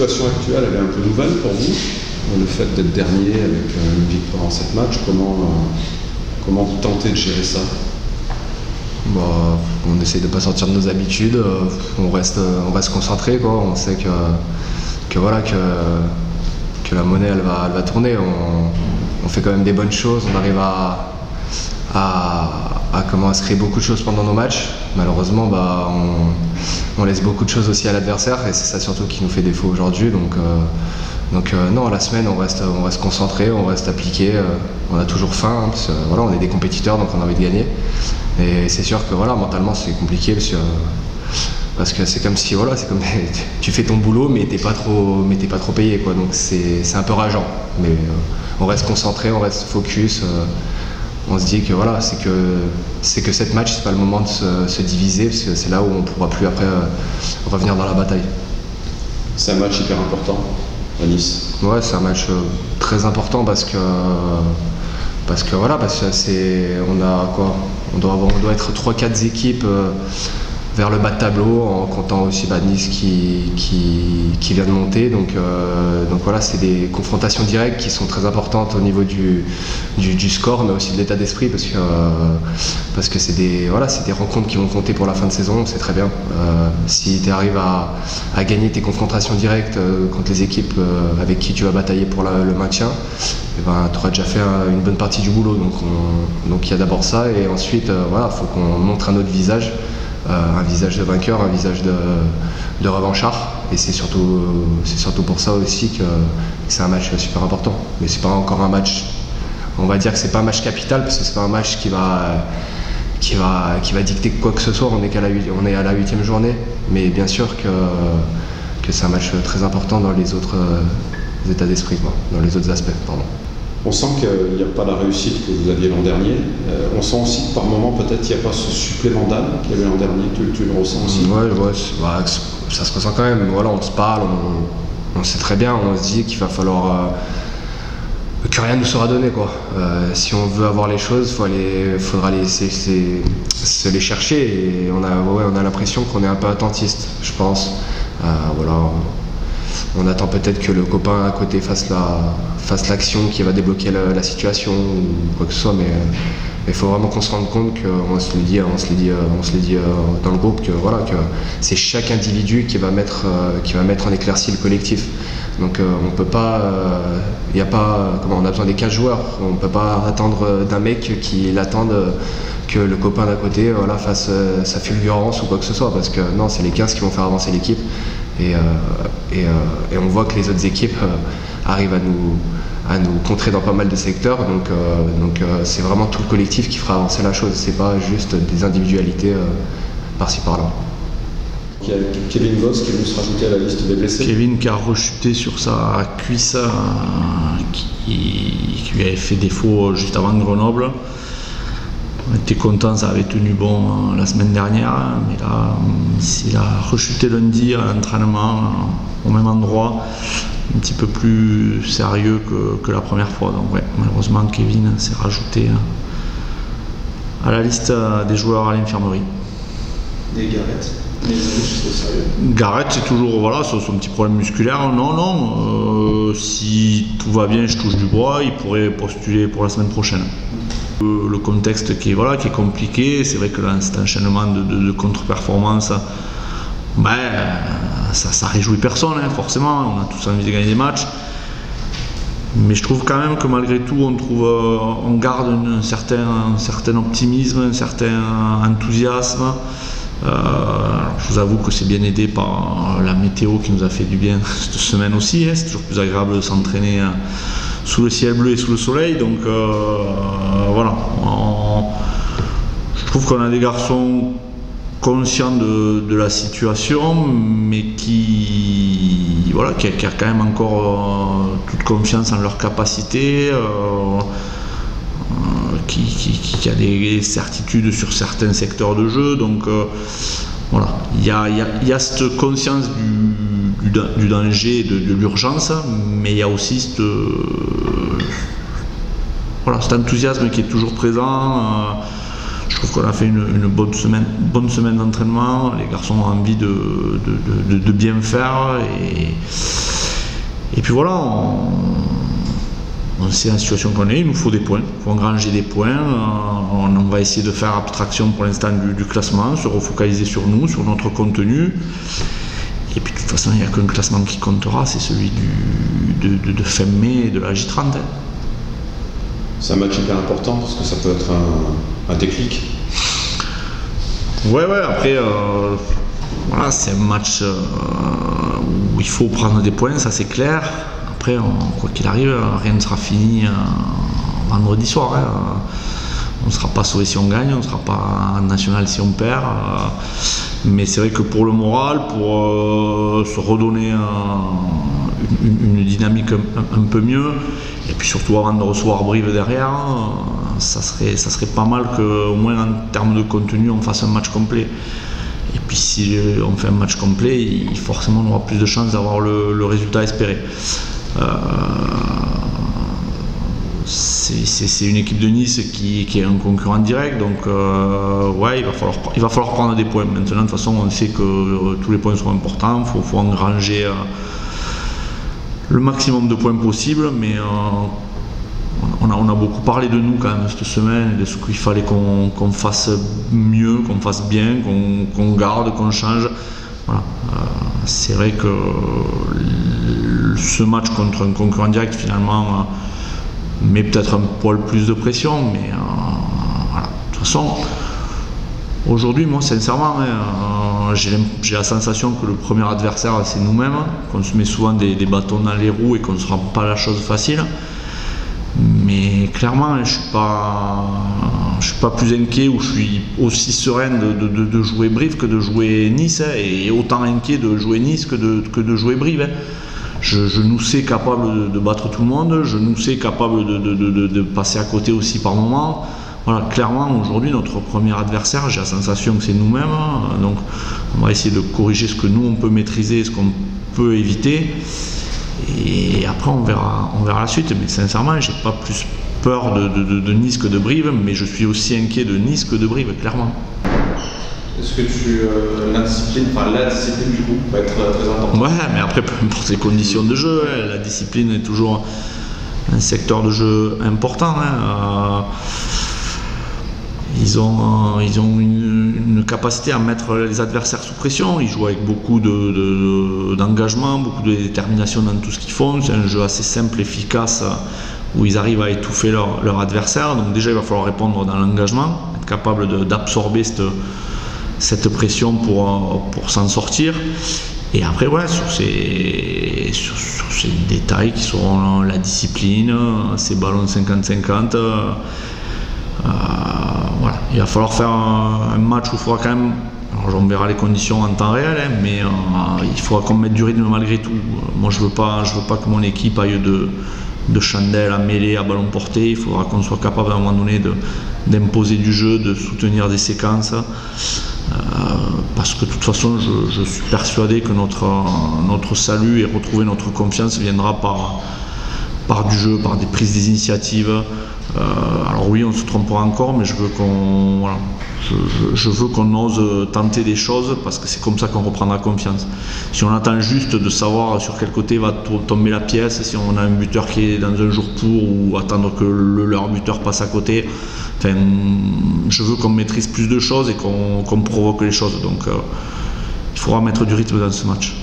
situation actuelle, elle est un peu nouvelle pour vous. Le fait d'être dernier avec une victoire en 7 matchs, comment vous tentez de gérer ça? Bah, on essaie de ne pas sortir de nos habitudes, on reste concentré, quoi. On sait que la monnaie elle va tourner. On fait quand même des bonnes choses, on arrive à se créer beaucoup de choses pendant nos matchs. Malheureusement, bah, on laisse beaucoup de choses aussi à l'adversaire et c'est ça surtout qui nous fait défaut aujourd'hui. Donc non, la semaine on reste concentré, on reste appliqué, on a toujours faim, hein, parce que voilà, on est des compétiteurs donc on a envie de gagner. Et c'est sûr que voilà, mentalement c'est compliqué parce que c'est comme si voilà, c'est comme tu fais ton boulot mais t'es pas trop payé, quoi. Donc c'est un peu rageant. Mais on reste concentré, on reste focus. On se dit que voilà, c'est que cette match, c'est pas le moment de se diviser, parce que c'est là où on pourra plus après revenir dans la bataille. C'est un match hyper important à Nice. Ouais, c'est un match très important parce que on doit être 3-4 équipes vers le bas de tableau, en comptant aussi Nice qui vient de monter. Donc voilà, c'est des confrontations directes qui sont très importantes au niveau du score, mais aussi de l'état d'esprit, parce que c'est des rencontres qui vont compter pour la fin de saison. On sait très bien. Si tu arrives à gagner tes confrontations directes contre les équipes avec qui tu vas batailler pour le maintien, tu auras déjà fait une bonne partie du boulot. Donc il y a d'abord ça, et ensuite voilà, faut qu'on montre un autre visage. Un visage de vainqueur, un visage de revanchard, et c'est surtout pour ça aussi que c'est un match super important. Mais c'est pas encore un match, on va dire que c'est pas un match capital, parce que c'est pas un match qui va dicter quoi que ce soit. On est à la 8e journée, mais bien sûr que c'est un match très important dans les autres états d'esprit, dans les autres aspects, pardon. On sent qu'il n'y a pas la réussite que vous aviez l'an dernier. On sent aussi que par moment, peut-être, il n'y a pas ce supplément d'âme qu'il y avait l'an dernier. Tu le ressens aussi? Ouais, ça se ressent quand même. Voilà, on se parle, on sait très bien, on se dit qu'il va falloir que rien ne nous sera donné, quoi. Si on veut avoir les choses, il faudra se les chercher. Et on a l'impression qu'on est un peu attentiste, je pense. Voilà. On attend peut-être que le copain à côté fasse l'action qui va débloquer la situation ou quoi que ce soit, mais il faut vraiment qu'on se rende compte qu'on se le dit dans le groupe, que voilà, que c'est chaque individu qui va mettre en éclaircie le collectif. Donc on peut pas, on a besoin des 15 joueurs, on peut pas attendre d'un mec qui l'attende que le copain d'à côté fasse sa fulgurance ou quoi que ce soit, parce que non, c'est les 15 qui vont faire avancer l'équipe. Et on voit que les autres équipes arrivent à nous contrer dans pas mal de secteurs, donc c'est vraiment tout le collectif qui fera avancer la chose, c'est pas juste des individualités par-ci par-là. Il y a Kevin Voss qui est venu se rajouter à la liste des blessés. Kevin qui a rechuté sur sa cuisse qui lui avait fait défaut juste avant Grenoble. On était content, ça avait tenu bon la semaine dernière, mais là, il a rechuté lundi à l'entraînement au même endroit, un petit peu plus sérieux que la première fois. Donc ouais, malheureusement, Kevin s'est rajouté à la liste des joueurs à l'infirmerie. Des Garrett, Garrett, c'est toujours son petit problème musculaire. Non, si tout va bien, je touche du bois, il pourrait postuler pour la semaine prochaine. Le contexte qui est compliqué, c'est vrai que là, cet enchaînement de contre-performances, ça réjouit personne, hein, forcément, on a tous envie de gagner des matchs. Mais je trouve quand même que malgré tout, on garde un certain optimisme, un certain enthousiasme. Je vous avoue que c'est bien aidé par la météo qui nous a fait du bien cette semaine aussi, hein. C'est toujours plus agréable de s'entraîner sous le ciel bleu et sous le soleil, donc voilà. Je trouve qu'on a des garçons conscients de la situation, mais qui a quand même encore toute confiance en leur capacité, qui a des certitudes sur certains secteurs de jeu, donc voilà, il y a cette conscience du danger, de l'urgence, mais il y a aussi cet enthousiasme qui est toujours présent. Je trouve qu'on a fait une bonne semaine d'entraînement, les garçons ont envie de bien faire, et Et puis voilà, on sait la situation qu'on est, il nous faut des points, il faut engranger des points. On va essayer de faire abstraction pour l'instant du classement, se refocaliser sur nous, sur notre contenu. Et puis de toute façon, il n'y a qu'un classement qui comptera, c'est celui de fin mai et de la J30. C'est un match hyper important parce que ça peut être un déclic. Ouais, après, voilà, c'est un match où il faut prendre des points, ça c'est clair. Après, quoi qu'il arrive, rien ne sera fini vendredi soir. On ne sera pas sauvé si on gagne, on ne sera pas en national si on perd. Mais c'est vrai que pour le moral, pour se redonner une dynamique un peu mieux, et puis surtout avant de recevoir Brive derrière, ça serait pas mal qu'au moins en termes de contenu, on fasse un match complet. Et puis si on fait un match complet, forcément on aura plus de chances d'avoir le résultat espéré. C'est une équipe de Nice qui est un concurrent direct, donc ouais, il va falloir prendre des points. Maintenant, de toute façon, on sait que tous les points sont importants, il faut engranger le maximum de points possible, mais on a beaucoup parlé de nous quand même cette semaine, de ce qu'il fallait qu'on fasse mieux, qu'on fasse bien, qu'on garde, qu'on change. Voilà. C'est vrai que ce match contre un concurrent direct, finalement, met peut-être un poil plus de pression, mais voilà. De toute façon, aujourd'hui, moi, sincèrement, j'ai la sensation que le premier adversaire, c'est nous-mêmes, qu'on se met souvent des bâtons dans les roues et qu'on ne se rend pas la chose facile. Mais clairement, je ne suis pas plus inquiet ou je suis aussi serein de jouer Brive que de jouer Nice, et autant inquiet de jouer Nice que de jouer Brive. Je nous sais capable de battre tout le monde, je nous sais capable de passer à côté aussi par moments. Voilà, clairement, aujourd'hui, notre premier adversaire, j'ai la sensation que c'est nous-mêmes. Donc, on va essayer de corriger ce que nous, on peut maîtriser, ce qu'on peut éviter. Et après, on verra la suite. Mais sincèrement, j'ai pas plus peur de Nice que de Brive, mais je suis aussi inquiet de Nice que de Brive, clairement. Est-ce que la discipline du coup va être très importante? Ouais, mais après, peu importe les conditions de jeu, la discipline est toujours un secteur de jeu important. Ils ont une capacité à mettre les adversaires sous pression. Ils jouent avec beaucoup d'engagement, beaucoup de détermination dans tout ce qu'ils font. C'est un jeu assez simple, efficace, où ils arrivent à étouffer leur adversaire. Donc déjà, il va falloir répondre dans l'engagement, être capable d'absorber cette pression pour s'en sortir. Et après, ouais, sur ces détails qui seront la discipline, ces ballons 50-50, voilà. Il va falloir faire un match où il faudra quand même, alors on verra les conditions en temps réel, mais il faudra qu'on mette du rythme malgré tout. Moi, je veux pas que mon équipe aille de chandelle à mêlée, à ballon porté. Il faudra qu'on soit capable à un moment donné d'imposer du jeu, de soutenir des séquences. Parce que de toute façon, je suis persuadé que notre salut et retrouver notre confiance viendra par du jeu, par des prises d'initiative. Alors oui, on se trompera encore, mais je veux qu'on ose tenter des choses, parce que c'est comme ça qu'on reprendra confiance. Si on attend juste de savoir sur quel côté va tomber la pièce, si on a un buteur qui est dans un jour pour, ou attendre que leur buteur passe à côté, enfin, je veux qu'on maîtrise plus de choses et qu'on provoque les choses. Donc il faudra mettre du rythme dans ce match.